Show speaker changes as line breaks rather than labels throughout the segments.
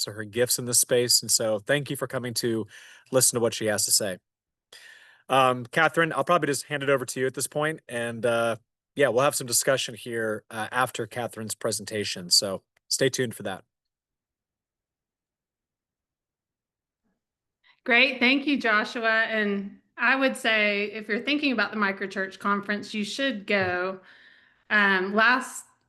so her gifts in this space. And so thank you for coming to listen to what she has to say. Kathryn, I'll probably just hand it over to you at this point, and yeah, we'll have some discussion here after Kathryn's presentation. So stay tuned for that.
Great. Thank you, Joshua. And I would say if you're thinking about the Microchurch Conference, you should go.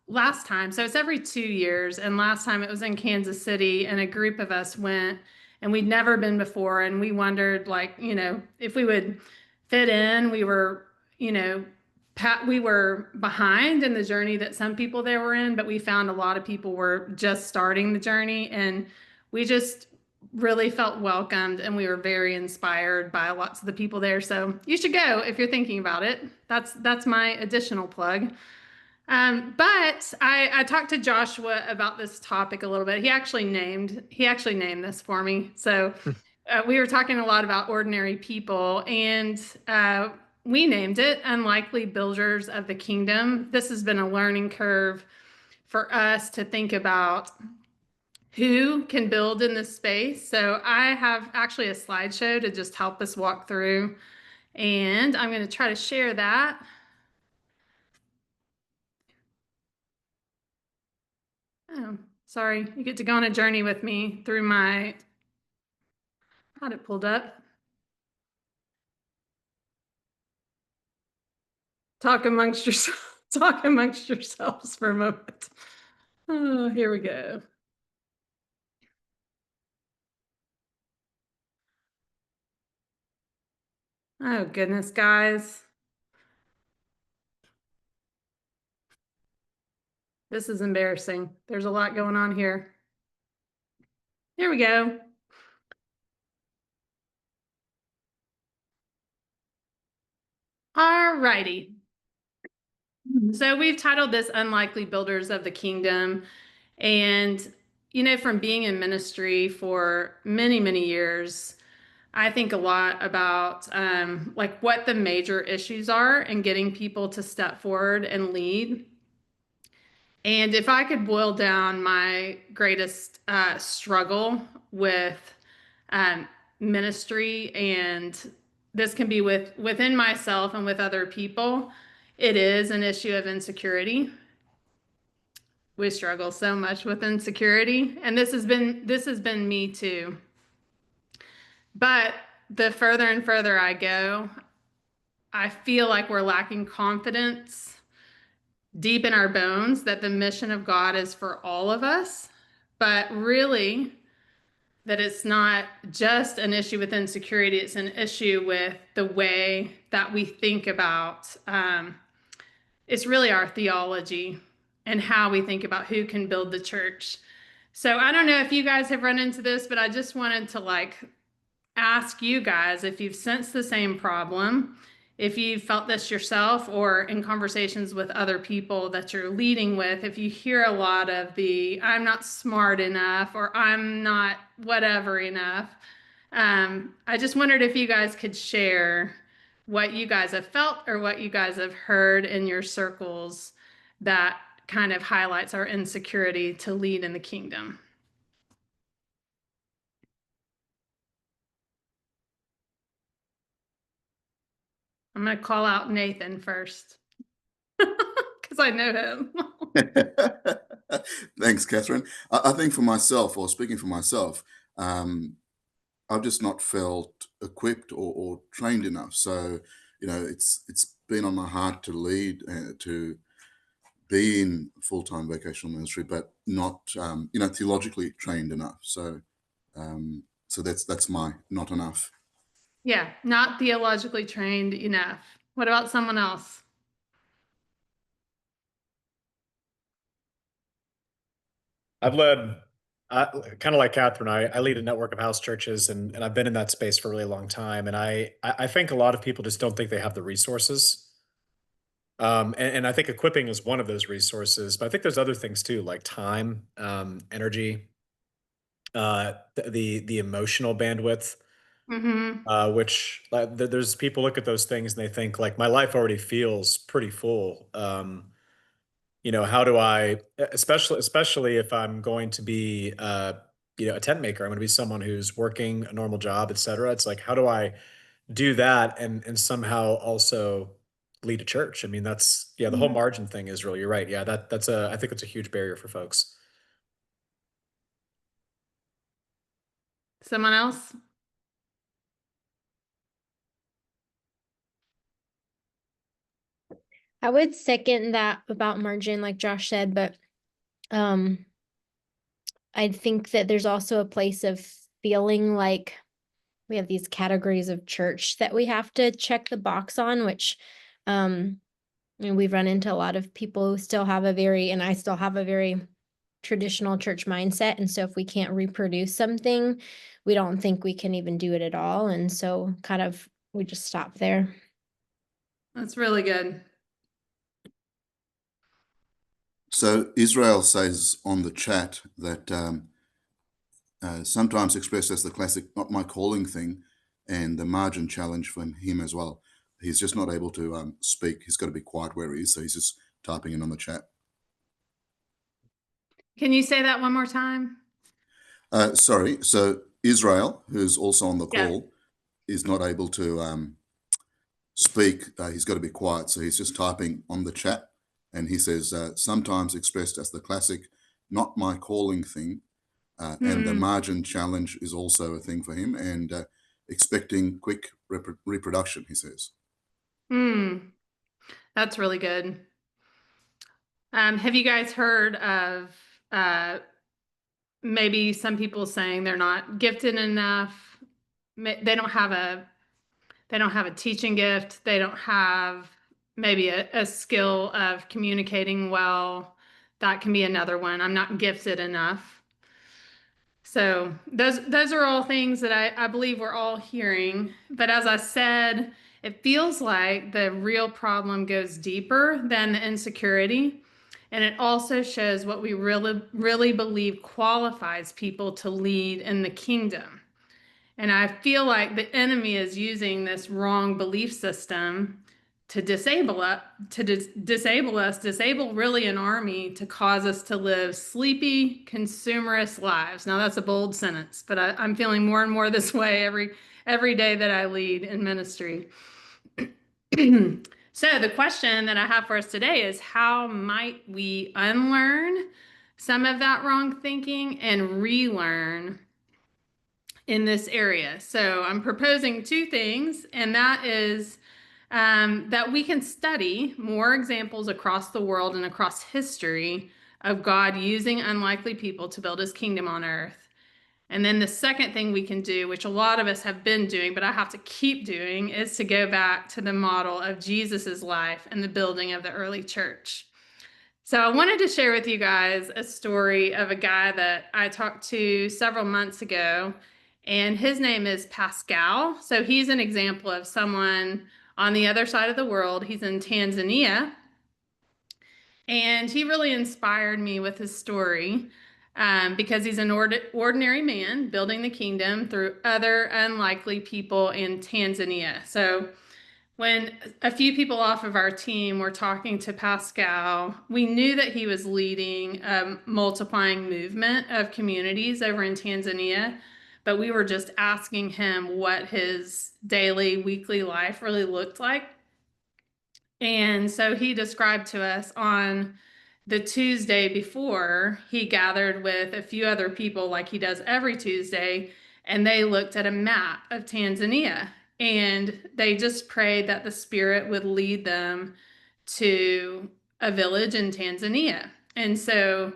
Last time, so it's every 2 years, and last time it was in Kansas City, and a group of us went, and we'd never been before, and we wondered, like, if we would fit in. We were, we were behind in the journey that some people there were in, but we found a lot of people were just starting the journey, and we just really felt welcomed, and we were very inspired by lots of the people there. So you should go if you're thinking about it. That's my additional plug. But I talked to Joshua about this topic a little bit. He actually named this for me. So we were talking a lot about ordinary people, and we named it Unlikely Builders of the Kingdom. This has been a learning curve for us to think about who can build in this space. So I have actually a slideshow to just help us walk through, and I'm going to try to share that. Oh, sorry. You get to go on a journey with me through my, had it pulled up. Talk amongst yourselves for a moment. Oh, here we go. Oh, goodness, guys. This is embarrassing. There's a lot going on here. Here we go. All righty. So we've titled this Unlikely Builders of the Kingdom. And, from being in ministry for many, many years, I think a lot about like what the major issues are and getting people to step forward and lead. And if I could boil down my greatest struggle with ministry, and this can be within myself and with other people, it is an issue of insecurity. We struggle so much with insecurity, and this has been me too. But the further and further I go, I feel like we're lacking confidence deep in our bones that the mission of God is for all of us, but really that it's not just an issue with insecurity, it's an issue with the way that we think about, it's really our theology and how we think about who can build the church. So I don't know if you guys have run into this, but I just wanted to ask you guys if you've sensed the same problem, if you've felt this yourself or in conversations with other people that you're leading with, if you hear a lot of the I'm not smart enough or I'm not whatever enough. I just wondered if you guys could share what you guys have felt or what you guys have heard in your circles that kind of highlights our insecurity to lead in the kingdom. I'm going to call out Nathan first because I know him.
Thanks, Kathryn. I think for myself, or speaking for myself, I've just not felt equipped or trained enough. So, it's been on my heart to lead, to be in full-time vocational ministry, but not, theologically trained enough. So, so that's my not enough.
Yeah, not theologically trained enough. What about someone else?
I've led, kind of like Kathryn, I lead a network of house churches, and I've been in that space for a really long time. And I think a lot of people just don't think they have the resources. And I think equipping is one of those resources, but I think there's other things too, like time, energy, the emotional bandwidth, which there's people look at those things and they think like my life already feels pretty full. How do I, especially if I'm going to be a tent maker. I'm going to be someone who's working a normal job, et cetera. It's like, how do I do that and somehow also lead a church? I mean, that's yeah, the whole
Mhm.
margin thing is really, you're right. Yeah, that's a I think it's a huge barrier for folks.
Someone else?
I would second that about margin, like Josh said, but um, I think that there's also a place of feeling like we have these categories of church that we have to check the box on, which we've run into a lot of people who still have and I still have a very traditional church mindset. And so if we can't reproduce something, we don't think we can even do it at all. And so kind of we just stop there.
That's really good.
So Israel says on the chat that sometimes expressed as the classic "not my calling" thing, and the margin challenge for him as well. He's just not able to speak. He's got to be quiet where he is, so he's just typing in on the chat.
Can you say that one more time?
Sorry. So Israel, who's also on the
Yeah.
call, is not able to speak. He's got to be quiet, so he's just typing on the chat, and he says sometimes expressed as the classic "not my calling" thing. And the margin challenge is also a thing for him, and expecting quick reproduction, he says.
That's really good. Have you guys heard of maybe some people saying they're not gifted enough? They don't have a teaching gift. They don't have maybe a skill of communicating well. That can be another one. I'm not gifted enough. So those are all things that I believe we're all hearing. But as I said, it feels like the real problem goes deeper than the insecurity. And it also shows what we really believe qualifies people to lead in the kingdom. And I feel like the enemy is using this wrong belief system to disable us, disable really an army to cause us to live sleepy, consumerist lives. Now that's a bold sentence, but I'm feeling more and more this way every day that I lead in ministry. So the question that I have for us today is, how might we unlearn some of that wrong thinking and relearn in this area? So I'm proposing two things, and that is that we can study more examples across the world and across history of God using unlikely people to build his kingdom on earth. And then the second thing we can do, which a lot of us have been doing, but I have to keep doing, is to go back to the model of Jesus's life and the building of the early church. So I wanted to share with you guys a story of a guy that I talked to several months ago, and his name is Pascal. So he's an example of someone on the other side of the world. He's in Tanzania, and he really inspired me with his story because he's an ordinary man building the kingdom through other unlikely people in Tanzania. So when a few people off of our team were talking to Pascal, we knew that he was leading a multiplying movement of communities over in Tanzania, but we were just asking him what his daily, weekly life really looked like. And so he described to us on the Tuesday before, he gathered with a few other people like he does every Tuesday, and they looked at a map of Tanzania, and they just prayed that the Spirit would lead them to a village in Tanzania. And so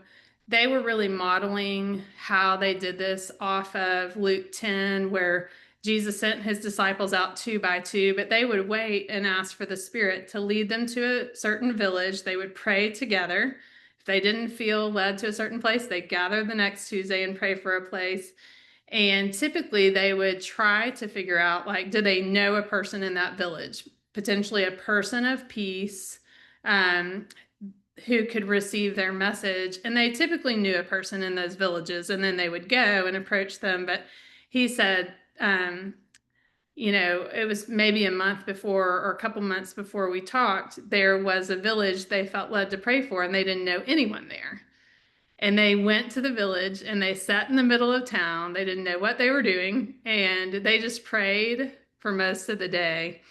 they were really modeling how they did this off of Luke 10, where Jesus sent his disciples out 2 by 2, but they would wait and ask for the Spirit to lead them to a certain village. They would pray together. If they didn't feel led to a certain place, they'd gather the next Tuesday and pray for a place. And typically they would try to figure out, like, do they know a person in that village? Potentially a person of peace who could receive their message. And they typically knew a person in those villages, and then they would go and approach them. But he said, it was maybe a month before or a couple months before we talked, there was a village they felt led to pray for, and they didn't know anyone there. And they went to the village and they sat in the middle of town. They didn't know what they were doing. And they just prayed for most of the day.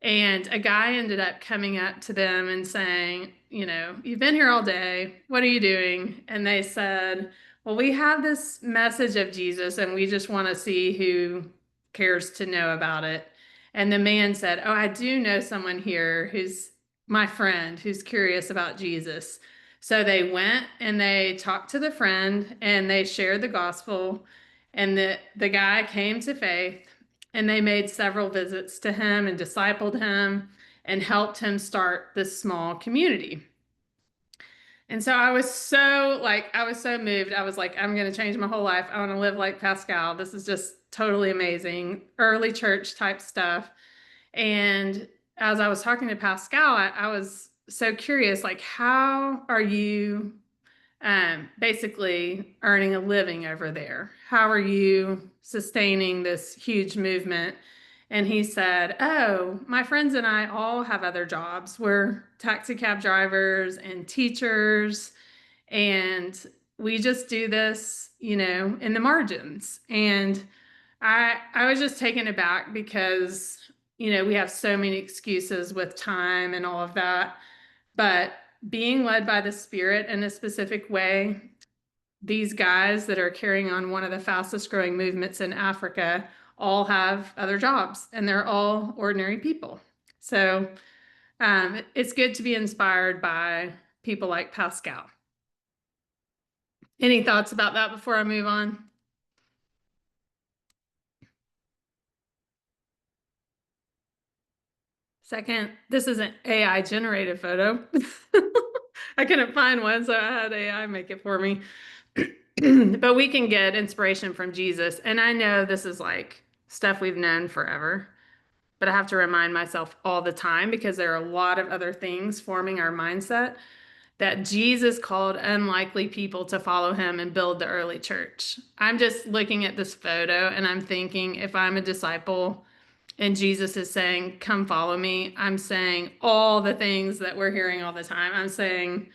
And a guy ended up coming up to them and saying, you know, you've been here all day. What are you doing? And they said, well, we have this message of Jesus and we just want to see who cares to know about it. And the man said, oh, I do know someone here who's my friend who's curious about Jesus. So they went and they talked to the friend and they shared the gospel. And the guy came to faith. And they made several visits to him and discipled him and helped him start this small community. And so I was so moved. I was like, I'm going to change my whole life. I want to live like Pascal. This is just totally amazing. Early church type stuff. And as I was talking to Pascal, I was so curious, like, how are you basically earning a living over there? How are you sustaining this huge movement? And he said, oh, my friends and I all have other jobs. We're taxi cab drivers and teachers, and we just do this, you know, in the margins. And I was just taken aback because, you know, we have so many excuses with time and all of that. But being led by the Spirit in a specific way, these guys that are carrying on one of the fastest growing movements in Africa all have other jobs and they're all ordinary people. So it's good to be inspired by people like Pascal. Any thoughts about that before I move on? Second, this is an AI generated photo. I couldn't find one, so I had AI make it for me. But we can get inspiration from Jesus. And I know this is like stuff we've known forever, but I have to remind myself all the time because there are a lot of other things forming our mindset that Jesus called unlikely people to follow him and build the early church. I'm just looking at this photo and I'm thinking, if I'm a disciple and Jesus is saying, come follow me, I'm saying all the things that we're hearing all the time. I'm saying,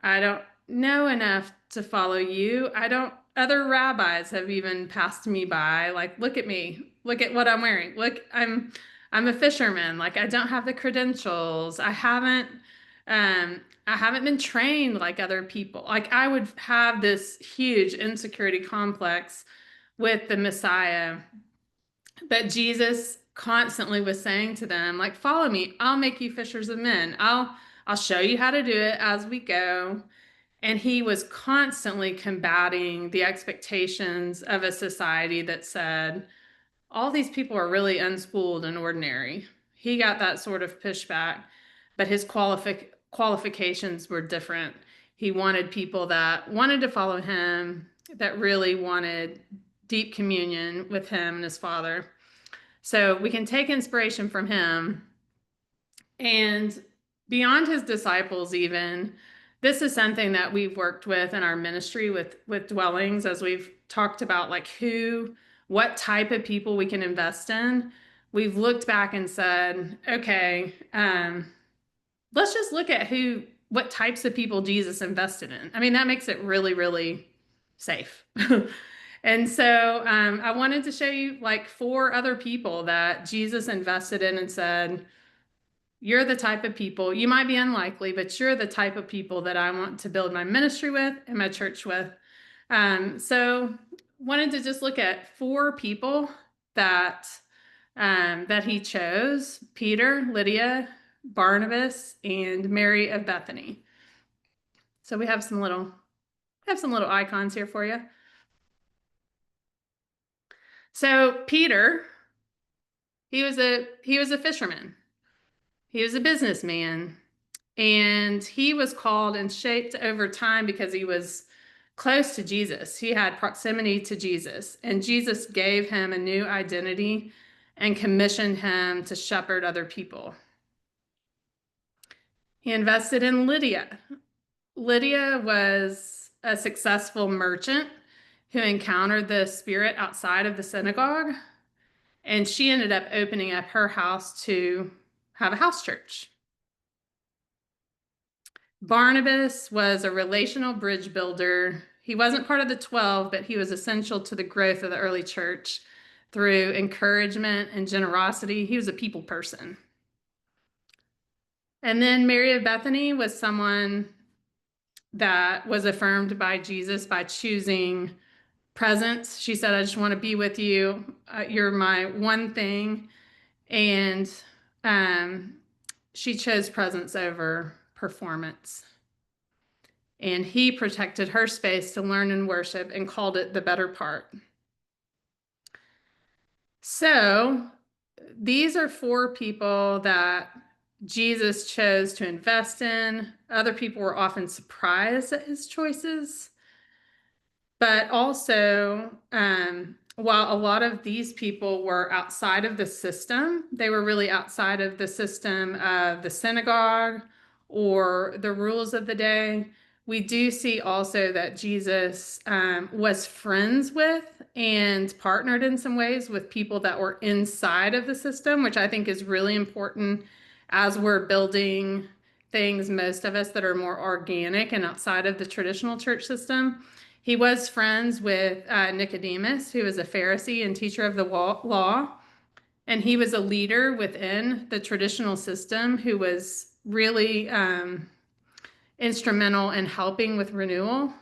I don't know enough to follow you. Other rabbis have even passed me by. Like, look at me. Look at what I'm wearing. Look, I'm a fisherman. Like, I don't have the credentials. I haven't been trained like other people. Like, I would have this huge insecurity complex with the Messiah. But Jesus constantly was saying to them, like, follow me. I'll make you fishers of men. I'll show you how to do it as we go. And he was constantly combating the expectations of a society that said, all these people are really unschooled and ordinary. He got that sort of pushback, but his qualifications were different. He wanted people that wanted to follow him, that really wanted deep communion with him and his Father. So we can take inspiration from him. And beyond his disciples even, this is something that we've worked with in our ministry with dwellings, as we've talked about, like what type of people we can invest in. We've looked back and said, okay, let's just look at what types of people Jesus invested in. I mean, that makes it really, really safe. And so I wanted to show you like 4 other people that Jesus invested in and said, you're the type of people, you might be unlikely, but you're the type of people that I want to build my ministry with and my church with. So wanted to just look at 4 people that he chose: Peter, Lydia, Barnabas, and Mary of Bethany. So we have some little icons here for you. So Peter, he was a fisherman. He was a businessman, and he was called and shaped over time because he was close to Jesus. He had proximity to Jesus, and Jesus gave him a new identity and commissioned him to shepherd other people. He invested in Lydia. Lydia was a successful merchant who encountered the Spirit outside of the synagogue, and she ended up opening up her house to have a house church. Barnabas was a relational bridge builder. He wasn't part of the 12, but he was essential to the growth of the early church through encouragement and generosity. He was a people person. And then Mary of Bethany was someone that was affirmed by Jesus by choosing presence. She said, I just want to be with you. You're my one thing. And she chose presence over performance. And he protected her space to learn and worship and called it the better part. So these are 4 people that Jesus chose to invest in. Other people were often surprised at his choices. But also, while a lot of these people were outside of the system, they were really outside of the system of the synagogue or the rules of the day. We do see also that Jesus was friends with and partnered in some ways with people that were inside of the system, which I think is really important as we're building things, most of us that are more organic and outside of the traditional church system. He was friends with Nicodemus, who was a Pharisee and teacher of the law, and he was a leader within the traditional system who was really instrumental in helping with renewal.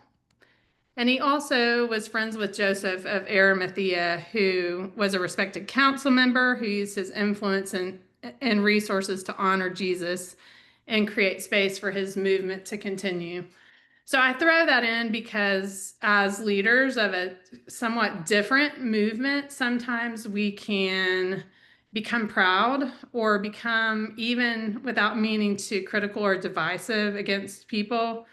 And he also was friends with Joseph of Arimathea, who was a respected council member who used his influence and resources to honor Jesus and create space for his movement to continue. So I throw that in because as leaders of a somewhat different movement, sometimes we can become proud or become, even without meaning to, critical or divisive against people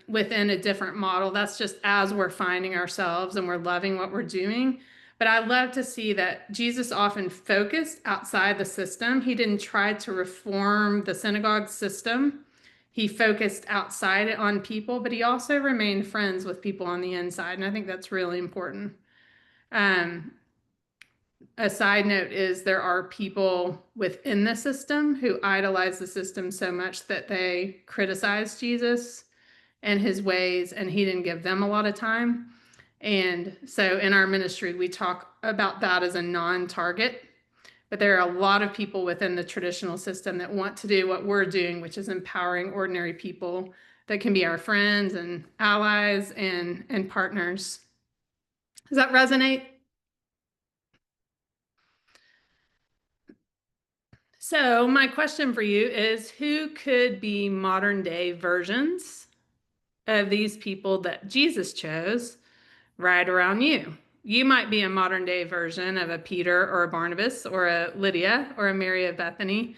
within a different model. That's just as we're finding ourselves and we're loving what we're doing. But I love to see that Jesus often focused outside the system. He didn't try to reform the synagogue system. He focused outside on people, but he also remained friends with people on the inside. And I think that's really important. A side note is there are people within the system who idolize the system so much that they criticize Jesus and his ways, and he didn't give them a lot of time. And so in our ministry, we talk about that as a non-target. But there are a lot of people within the traditional system that want to do what we're doing, which is empowering ordinary people that can be our friends and allies and partners. Does that resonate? So my question for you is, who could be modern day versions of these people that Jesus chose right around you? You might be a modern day version of a Peter or a Barnabas or a Lydia or a Mary of Bethany,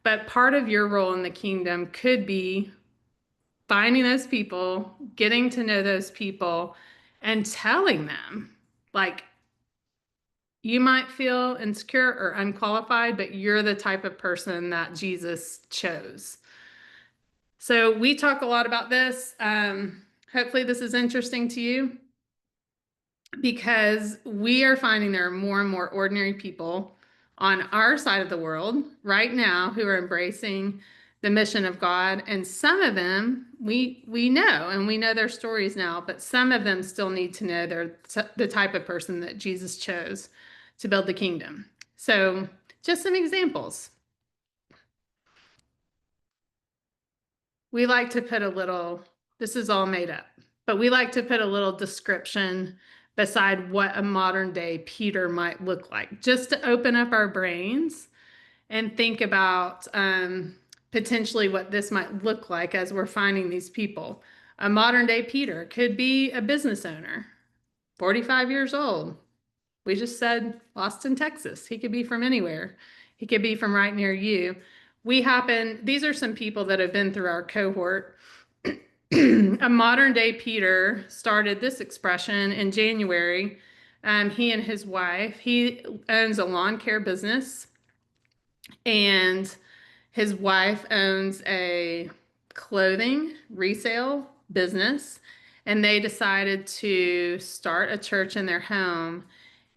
but part of your role in the kingdom could be finding those people, getting to know those people, and telling them, like, you might feel insecure or unqualified, but you're the type of person that Jesus chose. So we talk a lot about this. Hopefully this is interesting to you, because we are finding there are more and more ordinary people on our side of the world right now who are embracing the mission of God. And some of them we know, and we know their stories now, but some of them still need to know they're the type of person that Jesus chose to build the kingdom. So just some examples. We like to put a little, this is all made up, but we like to put a little description beside what a modern day Peter might look like, just to open up our brains and think about potentially what this might look like as we're finding these people. A modern day Peter could be a business owner, 45 years old. We just said Austin, Texas. He could be from anywhere. He could be from right near you. These are some people that have been through our cohort. A modern day Peter started this expression in January. He and his wife, he owns a lawn care business, and his wife owns a clothing resale business, and they decided to start a church in their home.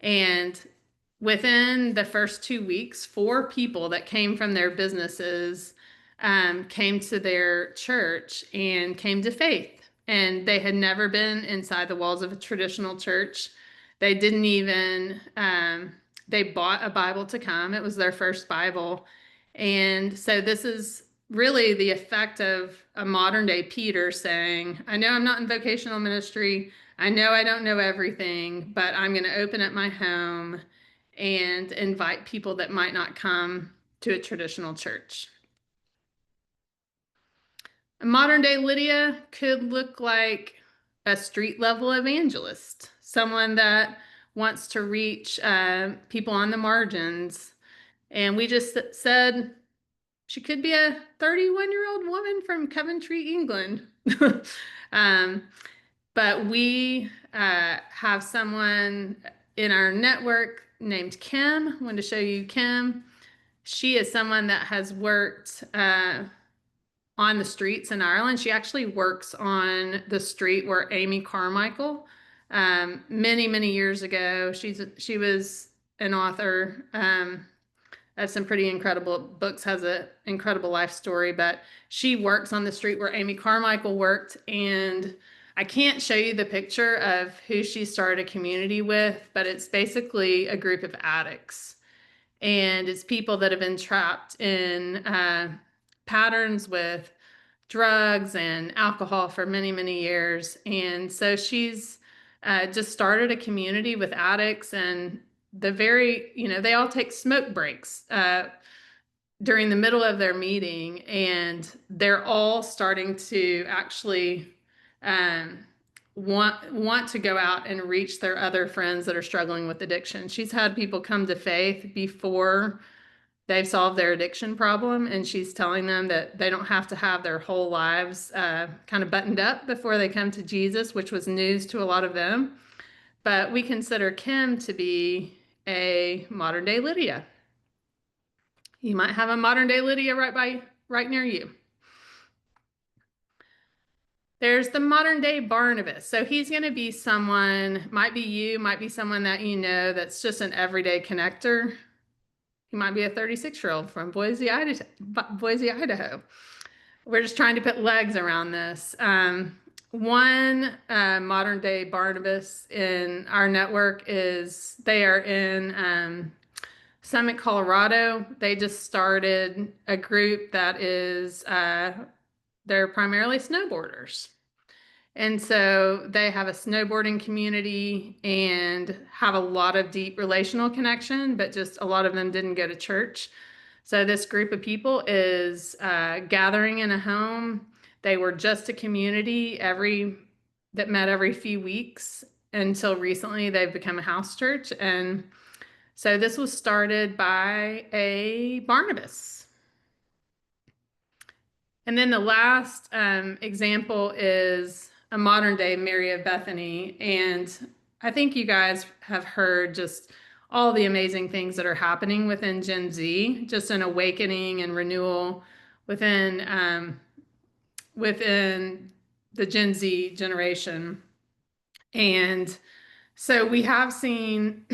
And within the first 2 weeks, 4 people that came from their businesses came to their church and came to faith. And they had never been inside the walls of a traditional church. They didn't even, they bought a Bible to come. It was their first Bible. And so this is really the effect of a modern day Peter saying, I know I'm not in vocational ministry. I know I don't know everything, but I'm going to open up my home and invite people that might not come to a traditional church. A modern day Lydia could look like a street level evangelist, someone that wants to reach people on the margins. And we just said she could be a 31-year-old woman from Coventry, England. But we have someone in our network named Kim. I want to show you Kim. She is someone that has worked on the streets in Ireland. She actually works on the street where Amy Carmichael, many, many years ago, she was an author of some pretty incredible books, has an incredible life story, but she works on the street where Amy Carmichael worked. And I can't show you the picture of who she started a community with, but it's basically a group of addicts. And it's people that have been trapped in patterns with drugs and alcohol for many, many years. And so she's just started a community with addicts, and they all take smoke breaks during the middle of their meeting, and they're all starting to actually want to go out and reach their other friends that are struggling with addiction. She's had people come to faith before they've solved their addiction problem, and she's telling them that they don't have to have their whole lives kind of buttoned up before they come to Jesus, which was news to a lot of them. But we consider Kim to be a modern day Lydia. You might have a modern day Lydia right near you. There's the modern day Barnabas. So he's going to be someone, might be you, might be someone that you know that's just an everyday connector. He might be a 36-year-old from Boise, Idaho. We're just trying to put legs around this. One modern day Barnabas in our network they are in Summit, Colorado. They just started a group that is, they're primarily snowboarders. And so they have a snowboarding community and have a lot of deep relational connection, but just a lot of them didn't go to church. So this group of people is gathering in a home. They were just a community that met every few weeks until recently they've become a house church. And so this was started by a Barnabas. And then the last example is a modern day Mary of Bethany. And I think you guys have heard just all the amazing things that are happening within Gen Z, just an awakening and renewal within the Gen Z generation. And so we have seen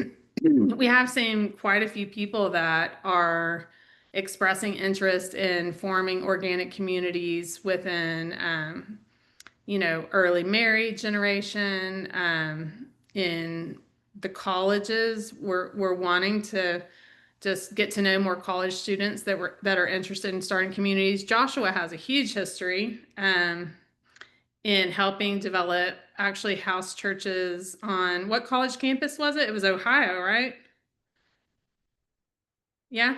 quite a few people that are expressing interest in forming organic communities within, early married generation. In the colleges, we're wanting to just get to know more college students that are interested in starting communities. Joshua has a huge history in helping develop actually house churches on what college campus was it? It was Ohio, right? Yeah.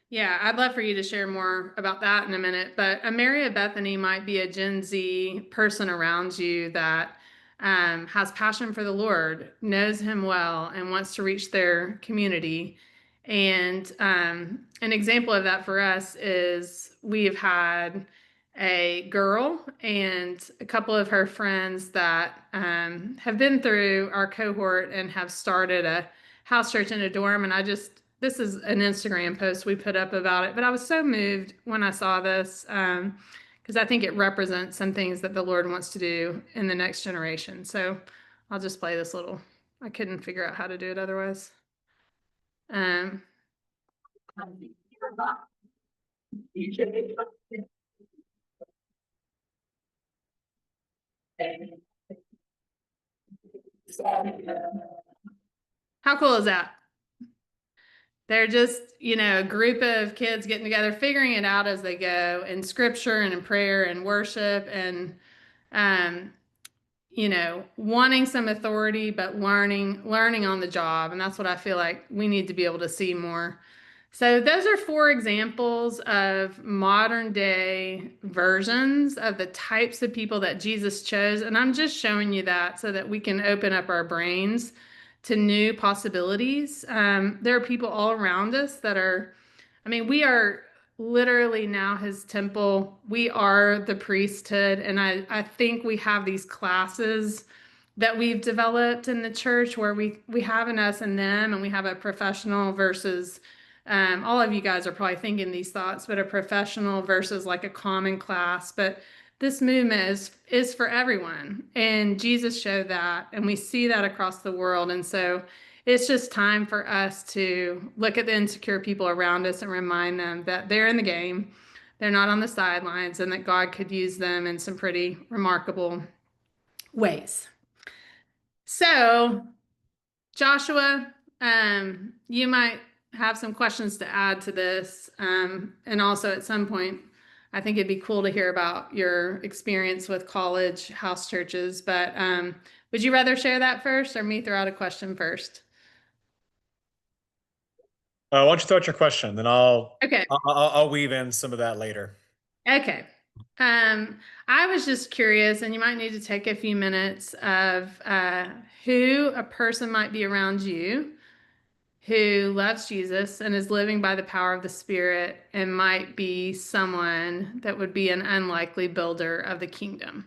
Yeah, I'd love for you to share more about that in a minute, but a Mary of Bethany might be a Gen Z person around you that has passion for the Lord, knows him well, and wants to reach their community. And an example of that for us is we've had a girl and a couple of her friends that have been through our cohort and have started a house church in a dorm. And this is an Instagram post we put up about it, but I was so moved when I saw this because I think it represents some things that the Lord wants to do in the next generation. So I'll just play this little. I couldn't figure out how to do it otherwise. How cool is that? They're just, a group of kids getting together, figuring it out as they go in scripture and in prayer and worship and, wanting some authority, but learning on the job. And that's what I feel like we need to be able to see more. So those are 4 examples of modern day versions of the types of people that Jesus chose. And I'm just showing you that so that we can open up our brains to new possibilities. There are people all around us that are, we are literally now his temple. We are the priesthood. And I think we have these classes that we've developed in the church where we have an us and them, and we have a professional versus all of you guys are probably thinking these thoughts, but a professional versus like a common class. But this movement is for everyone. And Jesus showed that, and we see that across the world. And so it's just time for us to look at the insecure people around us and remind them that they're in the game, they're not on the sidelines, and that God could use them in some pretty remarkable ways. So, Joshua, you might have some questions to add to this. And also at some point, I think it'd be cool to hear about your experience with college house churches. But would you rather share that first or me throw out a question first?
Why don't you throw out your question, then
Okay.
I'll weave in some of that later.
Okay. I was just curious, and you might need to take a few minutes of who a person might be around you who loves Jesus and is living by the power of the Spirit and might be someone that would be an unlikely builder of the kingdom.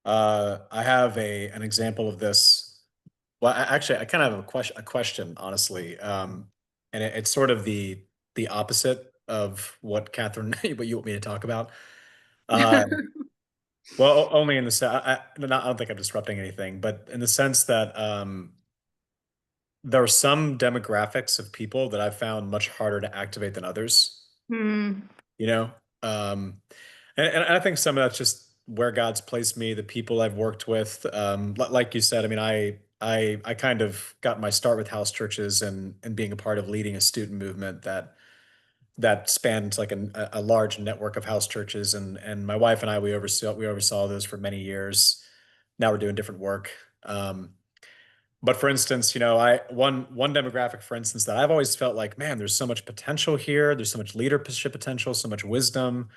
I have an example of this. Well, actually, I kind of have a question, honestly. And it's sort of the opposite of what Kathryn, what you want me to talk about. Well, only in the sense, I don't think I'm disrupting anything, but in the sense that there are some demographics of people that I've found much harder to activate than others.
Hmm.
You know, um, and I think some of that's just where God's placed me, the people I've worked with. Like you said, I kind of got my start with house churches and being a part of leading a student movement that spanned like a large network of house churches, and my wife and I, we oversaw those for many years. Now we're doing different work. But for instance, I one demographic, for instance, that I've always felt like, man, there's so much potential here. There's so much leadership potential, so much wisdom.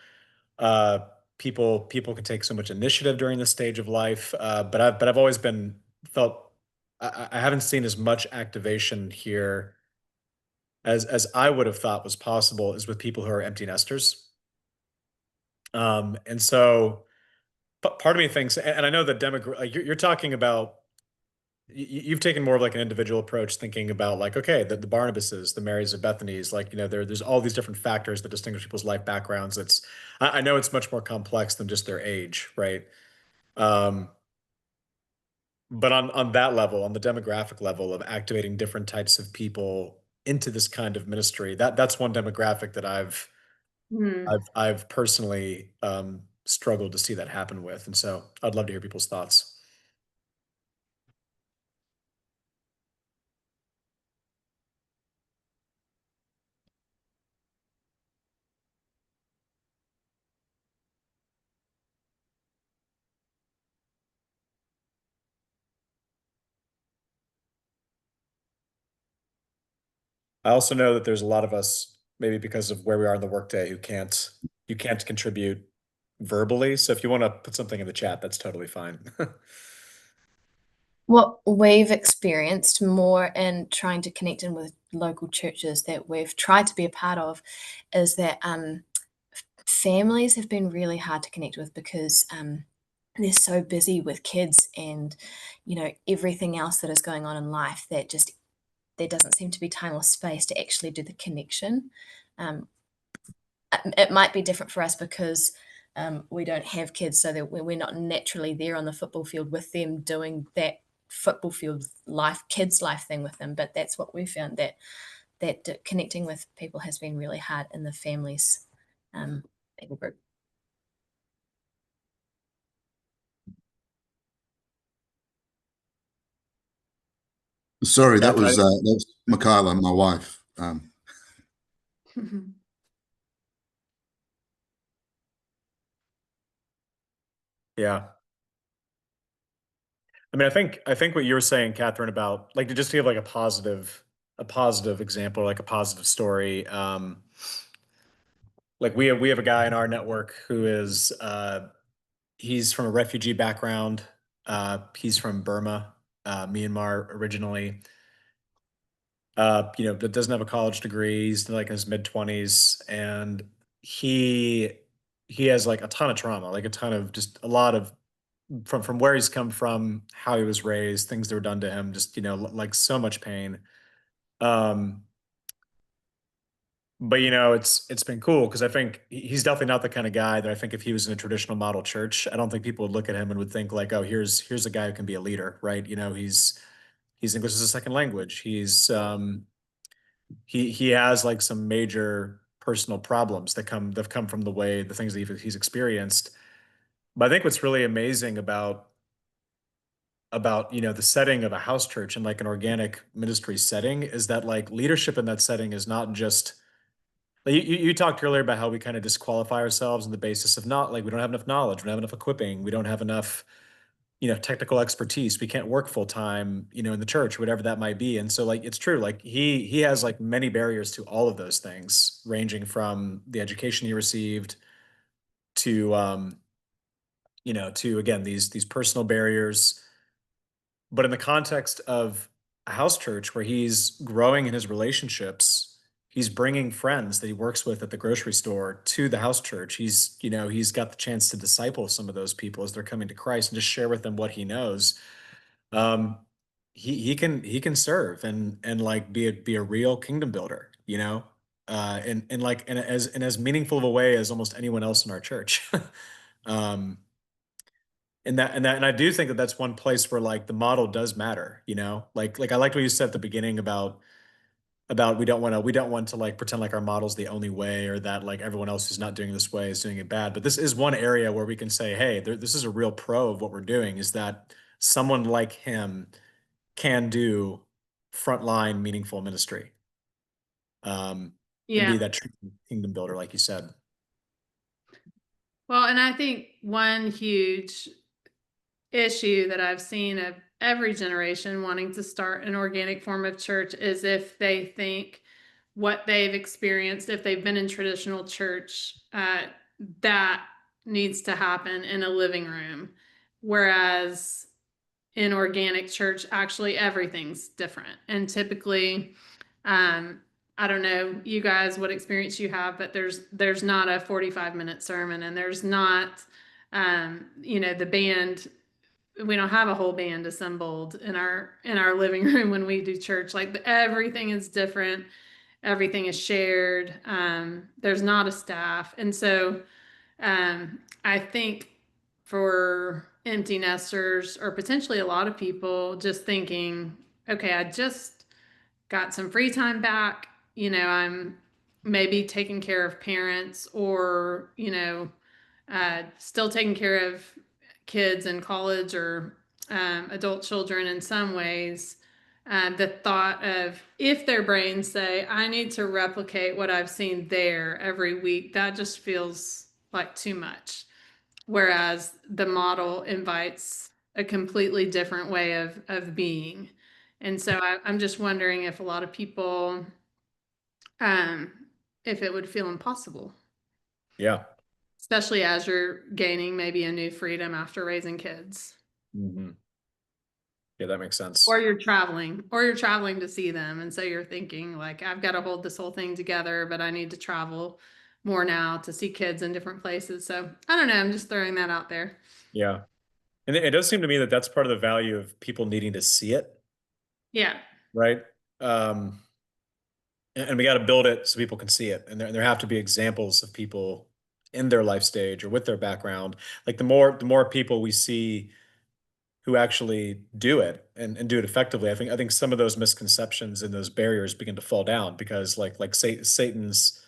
Uh, people can take so much initiative during this stage of life. But I've always been felt I haven't seen as much activation here as I would have thought was possible is with people who are empty nesters. And so part of me thinks, and I know that like you're talking about, you've taken more of like an individual approach, thinking about like, okay, the Barnabases, the Marys of Bethany's, like, there's all these different factors that distinguish people's life backgrounds. I know it's much more complex than just their age, right? Um, but on that level, on the demographic level of activating different types of people into this kind of ministry, that's one demographic that
Hmm.
I've personally struggled to see that happen with, and so I'd love to hear people's thoughts. I also know that there's a lot of us, maybe because of where we are in the workday, who you can't contribute verbally. So if you want to put something in the chat, that's totally fine.
What we've experienced more in trying to connect in with local churches that we've tried to be a part of is that families have been really hard to connect with because they're so busy with kids and everything else that is going on in life that just there doesn't seem to be time or space to actually do the connection. It might be different for us because we don't have kids, so that we're not naturally there on the football field with them doing that football field life, kids life thing with them. But that's what we found, that connecting with people has been really hard in the families people group.
Sorry, that
Kathryn,
was Michaela, my wife.
yeah. I mean, I think what you were saying, Kathryn, about like to just give like a positive example, like a positive story. Like we have a guy in our network who is he's from a refugee background. He's from Burma, Myanmar originally. You know, that doesn't have a college degree. He's like in his mid-20s, and he he has like a ton of trauma, like a ton of just a lot of from where he's come from, how he was raised, things that were done to him, just you know, like so much pain. Um, but you know, it's been cool because I think he's definitely not the kind of guy that I think if he was in a traditional model church, I don't think people would look at him and would think like, oh, here's a guy who can be a leader, right? You know, he's English as a second language. He has like some major personal problems that have come from the things that he's experienced. But I think what's really amazing about you know the setting of a house church and like an organic ministry setting is that like leadership in that setting is not just like, you talked earlier about how we kind of disqualify ourselves on the basis of not like we don't have enough knowledge, we don't have enough equipping, we don't have enough you know technical expertise, we can't work full time you know in the church, whatever that might be. And so like it's true, like he has like many barriers to all of those things, ranging from the education he received to you know to again these personal barriers. But in the context of a house church where he's growing in his relationships, he's bringing friends that he works with at the grocery store to the house church. He's, you know, he's got the chance to disciple some of those people as they're coming to Christ and just share with them what he knows. Um, he can serve and like be a real kingdom builder, you know, and like in as meaningful of a way as almost anyone else in our church. um, and I do think that that's one place where like the model does matter, you know, like I liked what you said at the beginning about we don't want to like pretend like our model's the only way or that like everyone else who's not doing it this way is doing it bad. But this is one area where we can say, hey, this is a real pro of what we're doing, is that someone like him can do frontline meaningful ministry, and be
Yeah.
that true kingdom builder, like you said.
Well, and I think one huge issue that I've seen of every generation wanting to start an organic form of church is if they think what they've experienced, if they've been in traditional church, that needs to happen in a living room. Whereas in organic church, actually everything's different. And typically, I don't know you guys what experience you have, but there's not a 45-minute sermon, and there's not you know, the band, we don't have a whole band assembled in our living room when we do church. Like everything is different, everything is shared. There's not a staff. And so I think for empty nesters or potentially a lot of people just thinking, okay, I just got some free time back, you know, I'm maybe taking care of parents, or you know, still taking care of kids in college or adult children in some ways. The thought of, if their brains say, I need to replicate what I've seen there every week, that just feels like too much. Whereas the model invites a completely different way of being. And so I'm just wondering if a lot of people, um, if it would feel impossible,
Yeah.
especially as you're gaining maybe a new freedom after raising kids.
Hmm. Yeah, that makes sense.
Or you're traveling to see them. And so you're thinking like, I've got to hold this whole thing together, but I need to travel more now to see kids in different places. So I don't know. I'm just throwing that out there.
Yeah. And it does seem to me that that's part of the value of people needing to see it,
Yeah.
right? Um, and we got to build it so people can see it, and there have to be examples of people in their life stage or with their background, like the more people we see who actually do it and do it effectively, I think some of those misconceptions and those barriers begin to fall down because like Satan's,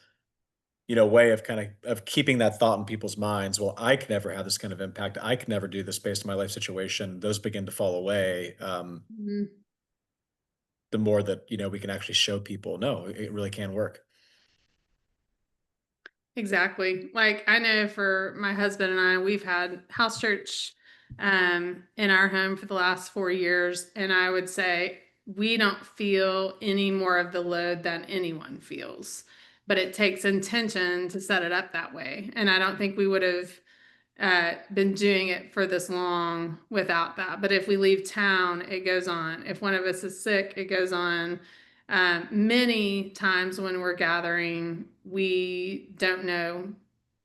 way of of keeping that thought in people's minds. Well, I can never have this kind of impact. I can never do this based on my life situation. Those begin to fall away.
Mhm.
The more that, we can actually show people, no, it really can work.
Exactly. Like I know for my husband and I, we've had house church in our home for the last 4 years. And I would say we don't feel any more of the load than anyone feels. But it takes intention to set it up that way. And I don't think we would have been doing it for this long without that. But if we leave town, it goes on. If one of us is sick, it goes on. Many times when we're gathering, we don't know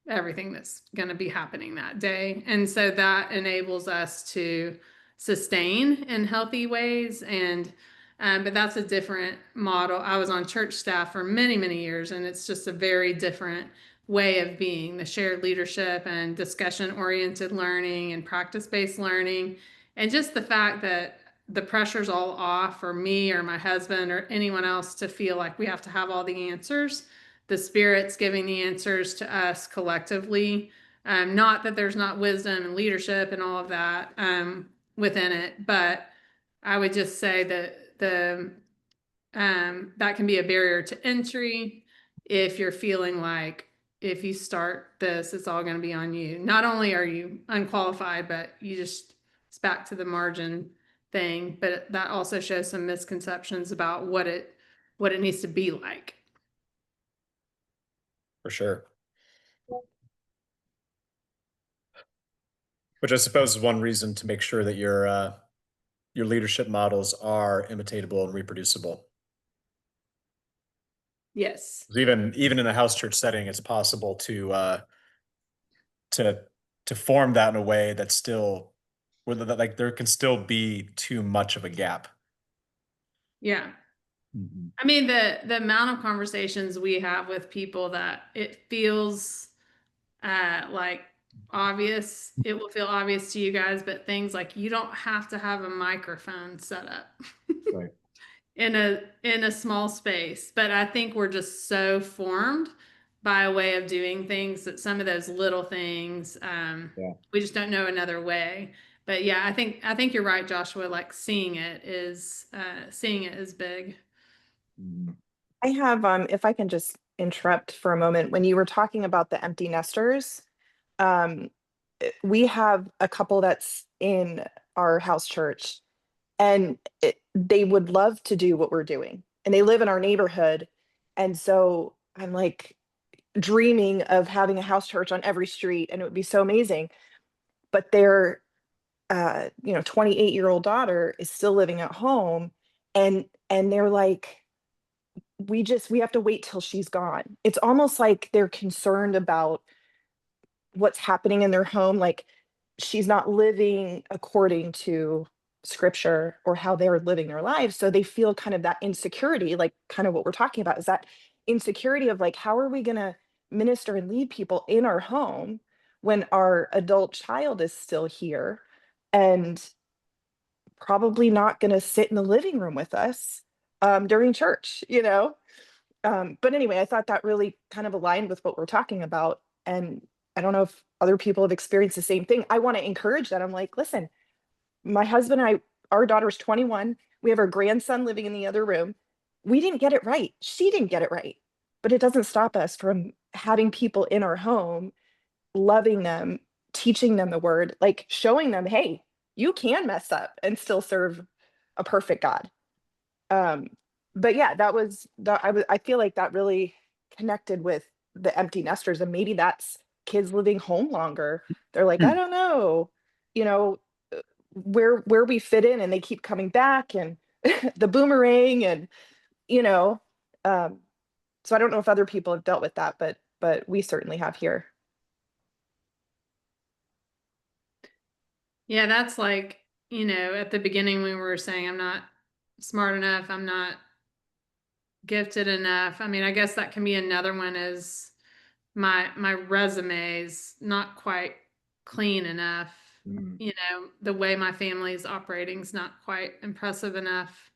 everything that's going to be happening that day. And so that enables us to sustain in healthy ways. And but that's a different model. I was on church staff for many, many years, and it's just a very different way of being, the shared leadership and discussion oriented learning and practice based learning. And just the fact that the pressure's all off for me or my husband or anyone else to feel like we have to have all the answers. The Spirit's giving the answers to us collectively. Not that there's not wisdom and leadership and all of that within it, but I would just say that that can be a barrier to entry if you're feeling like if you start this, it's all going to be on you. Not only are you unqualified, but it's back to the margin thing, but that also shows some misconceptions about what it needs to be like.
For sure. Which I suppose is one reason to make sure that your leadership models are imitatable and reproducible.
Yes.
Even in a house church setting, it's possible to form that in a way that's still where like there can still be too much of a gap.
Yeah.
Mhm.
I mean, the amount of conversations we have with people that it feels like obvious, it will feel obvious to you guys, but things like you don't have to have a microphone set up
Right.
in a small space. But I think we're just so formed by a way of doing things that some of those little things
Yeah.
we just don't know another way. But yeah, I think you're right, Joshua. Like seeing it is big.
Mhm.
I have, if I can just interrupt for a moment, when you were talking about the empty nesters, we have a couple that's in our house church, and they would love to do what we're doing, and they live in our neighborhood. And so I'm like dreaming of having a house church on every street, and it would be so amazing. But their 28-year-old daughter is still living at home, and they're like, we have to wait till she's gone. It's almost like they're concerned about what's happening in their home, like she's not living according to scripture or how they're living their lives. So they feel kind of that insecurity, like kind of what we're talking about is that insecurity of like, how are we going to minister and lead people in our home when our adult child is still here and probably not going to sit in the living room with us during church, but anyway, I thought that really kind of aligned with what we're talking about. And I don't know if other people have experienced the same thing. I want to encourage that. I'm like, listen, my husband and I, our daughter's 21. We have our grandson living in the other room. We didn't get it right. She didn't get it right. But it doesn't stop us from having people in our home, loving them, teaching them the word, like showing them, hey, you can mess up and still serve a perfect God. Um, but yeah, that was that I feel like that really connected with the empty nesters, and maybe that's kids living home longer. They're like, I don't know, you know, where we fit in, and they keep coming back, and the boomerang, and you know, um, so I don't know if other people have dealt with that, but we certainly have here.
Yeah, that's like, at the beginning when we were saying I'm not smart enough, I'm not gifted enough. I mean, I guess that can be another one is my resume's not quite clean enough.
Mm.
You know, the way my family's operating is not quite impressive enough.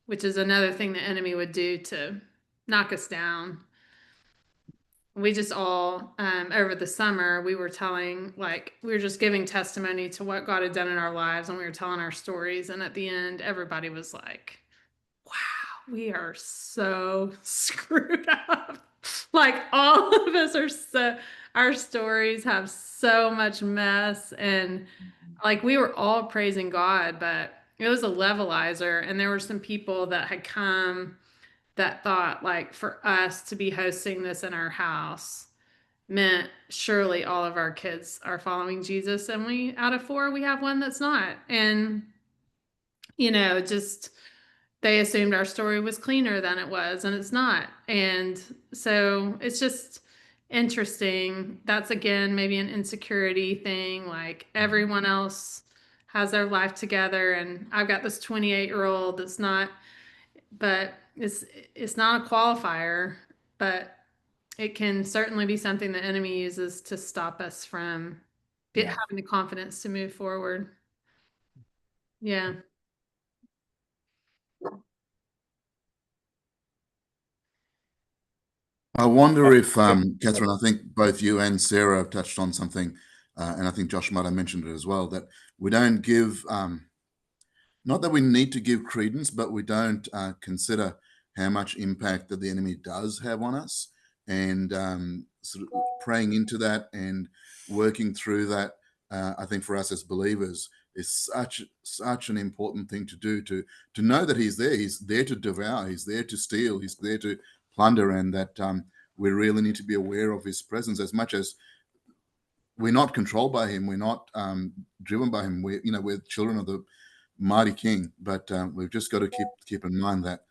Which is another thing the enemy would do to knock us down. We just all, over the summer, we were just giving testimony to what God had done in our lives, and we were telling our stories. And at the end, everybody was like, wow, we are so screwed up. Like, all of us our stories have so much mess. And like, we were all praising God, but it was a levelizer. And there were some people that had come that thought, like, for us to be hosting this in our house meant surely all of our kids are following Jesus, and we, out of 4, we have one that's not. And just they assumed our story was cleaner than it was, and it's not. And so it's just interesting. That's, again, maybe an insecurity thing. Like, everyone else has their life together, and I've got this 28-year-old that's not. But it's not a qualifier, but it can certainly be something the enemy uses to stop us from having the confidence to move forward. Yeah.
I wonder if, Kathryn, I think both you and Sarah have touched on something, and I think Josh might have mentioned it as well, that we don't give, not that we need to give credence, but we don't consider how much impact that the enemy does have on us, and sort of praying into that and working through that. I think for us as believers is such an important thing to do, to know that he's there to devour, he's there to steal, he's there to plunder, and that we really need to be aware of his presence. As much as we're not controlled by him, we're not driven by him, we're children of the mighty King, but we've just got to keep in mind that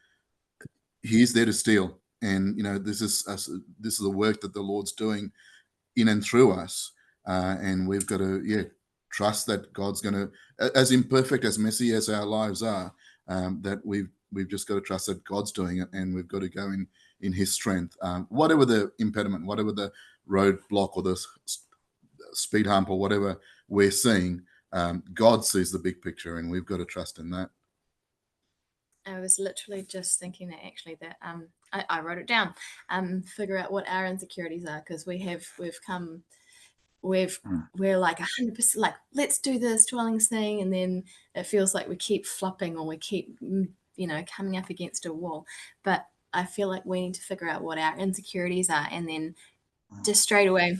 he's there to steal, and this is the work that the Lord's doing in and through us, and we've got to trust that God's going to, as imperfect, as messy as our lives are, that we've just got to trust that God's doing it, and we've got to go in his strength, whatever the impediment, whatever the roadblock or the speed hump or whatever we're seeing. God sees the big picture, and we've got to trust in that.
I was literally just thinking that actually that I wrote it down. Figure out what our insecurities are, because we're like 100% like, let's do this dwellings thing, and then it feels like we keep flopping, or we keep coming up against a wall. But I feel like we need to figure out what our insecurities are, and then just straight away,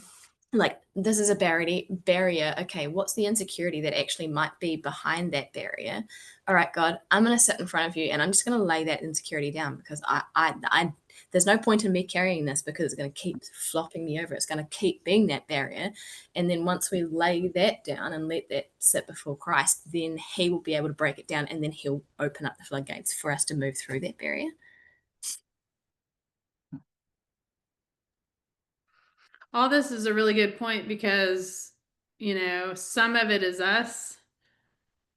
like, this is a barrier. Okay, what's the insecurity that actually might be behind that barrier? All right, God, I'm going to sit in front of you, and I'm just going to lay that insecurity down, because I there's no point in me carrying this, because it's going to keep flopping me over. It's going to keep being that barrier. And then once we lay that down and let that sit before Christ, then he will be able to break it down, and then he'll open up the floodgates for us to move through that barrier.
All this is a really good point, because, some of it is us,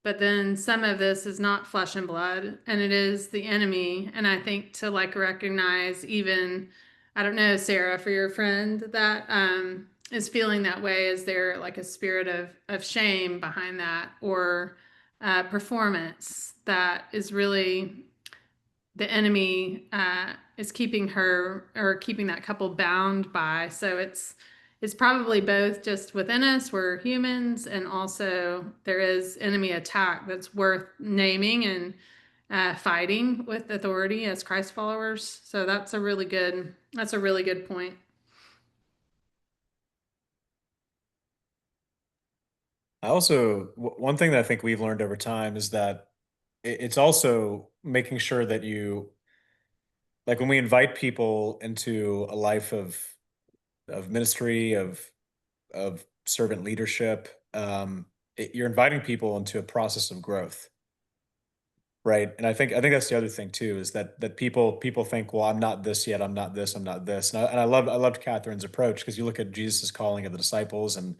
but then some of this is not flesh and blood, and it is the enemy. And I think to recognize, even, I don't know, Sarah, for your friend that is feeling that way, is there like a spirit of shame behind that, or performance that is really the enemy is keeping her, or keeping that couple bound by. So it's probably both just within us, we're humans, and also there is enemy attack that's worth naming and fighting with authority as Christ followers. So that's a really good point.
One thing that I think we've learned over time is that it's also making sure that you, like, when we invite people into a life of ministry, of servant leadership, you're inviting people into a process of growth, right? And I think that's the other thing too, is that people think, well, I'm not this yet, I'm not this, I'm not this. And I loved Kathryn's approach, because you look at Jesus' calling of the disciples, and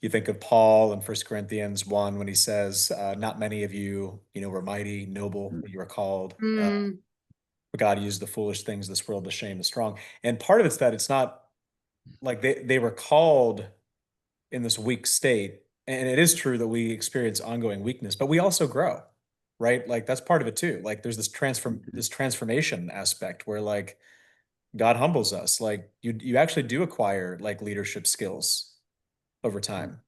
you think of Paul in 1 Corinthians 1, when he says, not many of you, were mighty, noble, you were called. but God used the foolish things of this world to shame the strong. And part of it's that it's not like they were called in this weak state. And it is true that we experience ongoing weakness, but we also grow, right? Like that's part of it too. Like there's this transformation aspect where like God humbles us. Like you actually do acquire like leadership skills over time.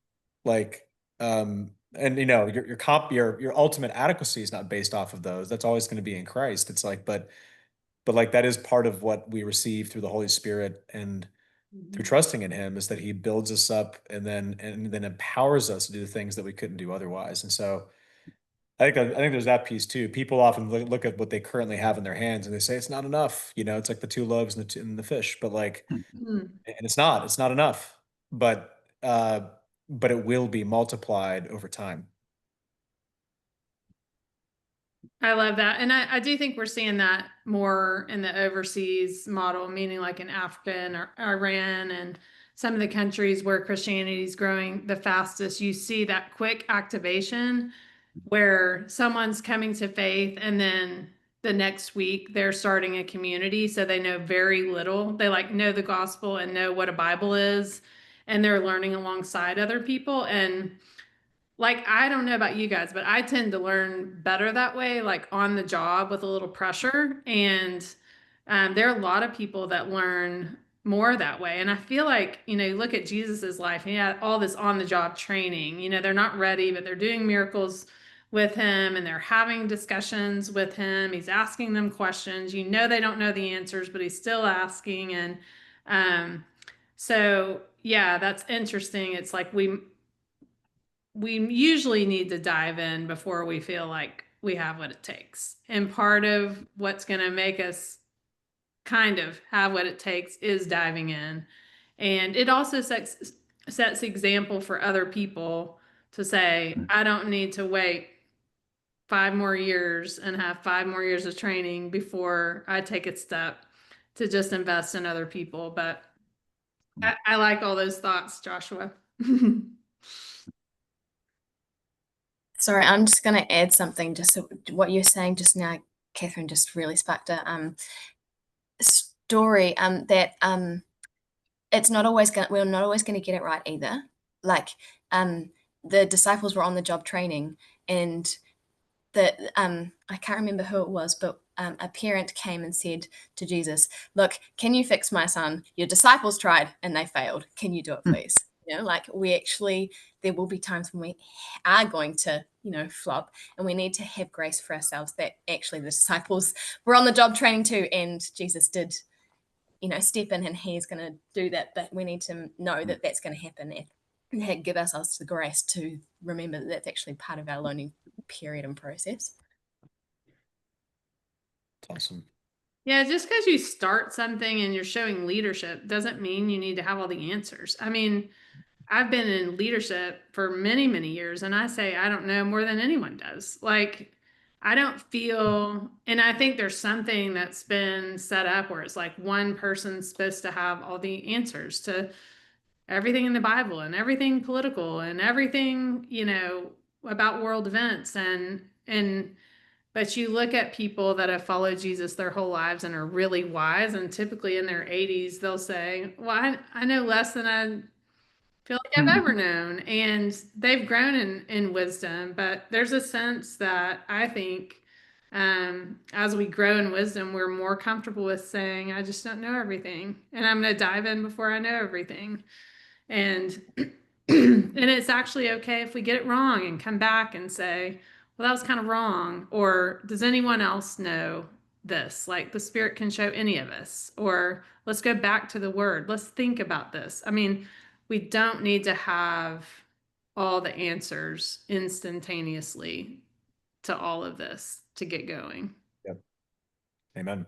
Like and you know, your ultimate adequacy is not based off of those. That's always going to be in Christ. It's like, but like that is part of what we receive through the Holy Spirit and through trusting in him, is that he builds us up and then empowers us to do the things that we couldn't do otherwise. And so I think there's that piece too. People often look at what they currently have in their hands and they say it's not enough. You know, it's like the 2 loaves and the fish, but like,
Mhm.
and it's not enough, but it will be multiplied over time.
I love that. And I do think we're seeing that more in the overseas model, meaning like in Africa and Iran and some of the countries where Christianity is growing the fastest. You see that quick activation where someone's coming to faith and then the next week they're starting a community. So they know very little. They like know the gospel and know what a Bible is, and they're learning alongside other people. And like, I don't know about you guys, but I tend to learn better that way, like on the job with a little pressure. And there are a lot of people that learn more that way. And I feel like, you know, you look at Jesus's life, he had all this on the job training. You know, they're not ready, but they're doing miracles with him and they're having discussions with him. He's asking them questions. You know, they don't know the answers, but he's still asking. And so, yeah, that's interesting. It's like we usually need to dive in before we feel like we have what it takes. And part of what's going to make us kind of have what it takes is diving in. And it also sets example for other people to say, I don't need to wait 5 more years and have 5 more years of training before I take a step to just invest in other people. But I like all those thoughts, Joshua.
Sorry, I'm just going to add something. Just so what you're saying just now, Kathryn, just really sparked a story that it's not always we're not always going to get it right either. Like the disciples were on the job training, and I can't remember who it was, but a parent came and said to Jesus, "Look, can you fix my son? Your disciples tried and they failed. Can you do it, please?" You know, like there will be times when we are going to, you know, flop, and we need to have grace for ourselves that actually the disciples were on the job training too, and Jesus did, you know, step in and he's going to do that. But we need to know that that's going to happen and give ourselves the grace to remember that that's actually part of our learning period and process.
It's awesome.
Yeah, just because you start something and you're showing leadership doesn't mean you need to have all the answers. I mean, I've been in leadership for many, many years, and I say I don't know more than anyone does. Like, I don't feel, and I think there's something that's been set up where it's like one person's supposed to have all the answers to everything in the Bible and everything political and everything, you know, about world events. But you look at people that have followed Jesus their whole lives and are really wise, and typically in their 80s, they'll say, well, I know less than I feel like I've ever known. And they've grown in wisdom. But there's a sense that I think as we grow in wisdom, we're more comfortable with saying, I just don't know everything. And I'm going to dive in before I know everything. And and it's actually okay if we get it wrong and come back and say, well, that was kind of wrong. Or does anyone else know this? Like the Spirit can show any of us. Or let's go back to the Word. Let's think about this. I mean, we don't need to have all the answers instantaneously to all of this to get going.
Yep. Amen.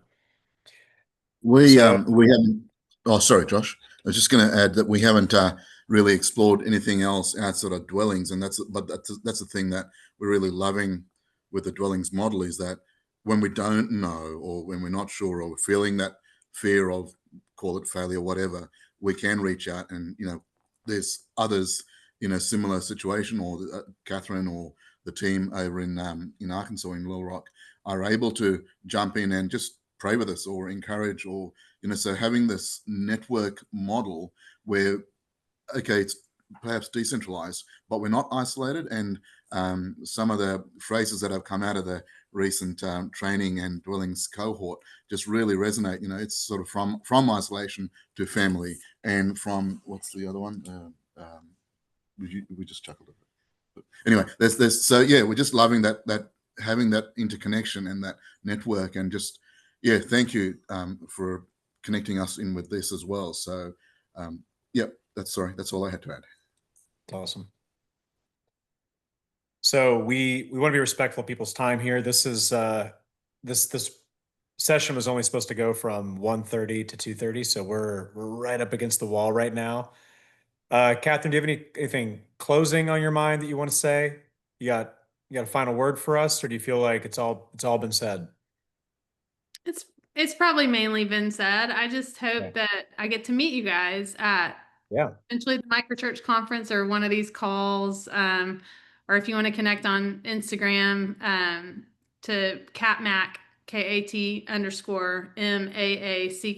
We
So-
we haven't. Oh, sorry, Josh. I was just going to add that we haven't really explored anything else outside of dwellings, and that's the thing that we're really loving with the dwellings model, is that when we don't know, or when we're not sure, or we're feeling that fear of, call it failure, whatever, we can reach out, and you know, there's others in a similar situation, or Kathryn or the team over in Arkansas in Little Rock are able to jump in and just pray with us or encourage, or, you know, so having this network model where, okay, it's perhaps decentralized, but we're not isolated. And some of the phrases that have come out of the recent training and dwellings cohort just really resonate. You know, it's sort of from isolation to family, and from, what's the other one? We just chuckled at it. But anyway, there's so yeah, we're just loving that having that interconnection and that network, and just, yeah, thank you for connecting us in with this as well. So yeah, that's all I had to add.
Awesome. So we want to be respectful of people's time here. This is this session was only supposed to go from 1:30 to 2:30, so we're right up against the wall right now. Kathryn, do you have anything closing on your mind that you want to say? You got a final word for us, or do you feel like it's all been said?
It's probably mainly been said. I just hope
Okay.
that I get to meet you guys at eventually the Microchurch Conference or one of these calls. Or if you want to connect on Instagram, to Kat Maack, KAT_MAACK.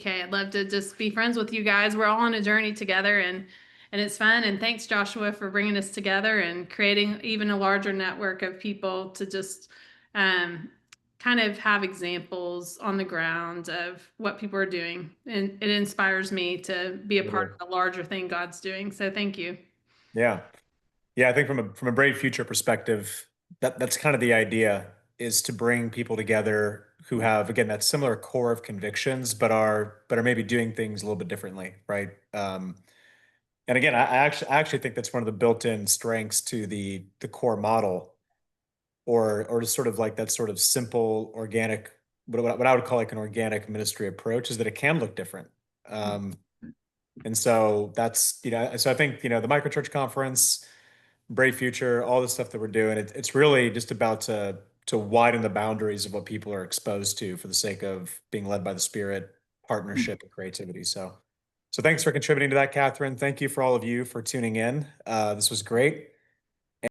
I'd love to just be friends with you guys. We're all on a journey together, and it's fun. And thanks, Joshua, for bringing us together and creating even a larger network of people to just kind of have examples on the ground of what people are doing. And it inspires me to be a part of the larger thing God's doing. So thank you.
Yeah. I think from a Brave Future perspective, that's kind of the idea, is to bring people together who have, again, that similar core of convictions, but are maybe doing things a little bit differently, right? And again, I actually think that's one of the built-in strengths to the core model, or just sort of like that sort of simple, organic, what I would call like an organic ministry approach, is that it can look different. And so that's, so I think, the Microchurch Conference, Brave Future, all the stuff that we're doing, it's really just about to widen the boundaries of what people are exposed to for the sake of being led by the Spirit, partnership, and creativity. So thanks for contributing to that, Kathryn. Thank you for all of you for tuning in. This was great.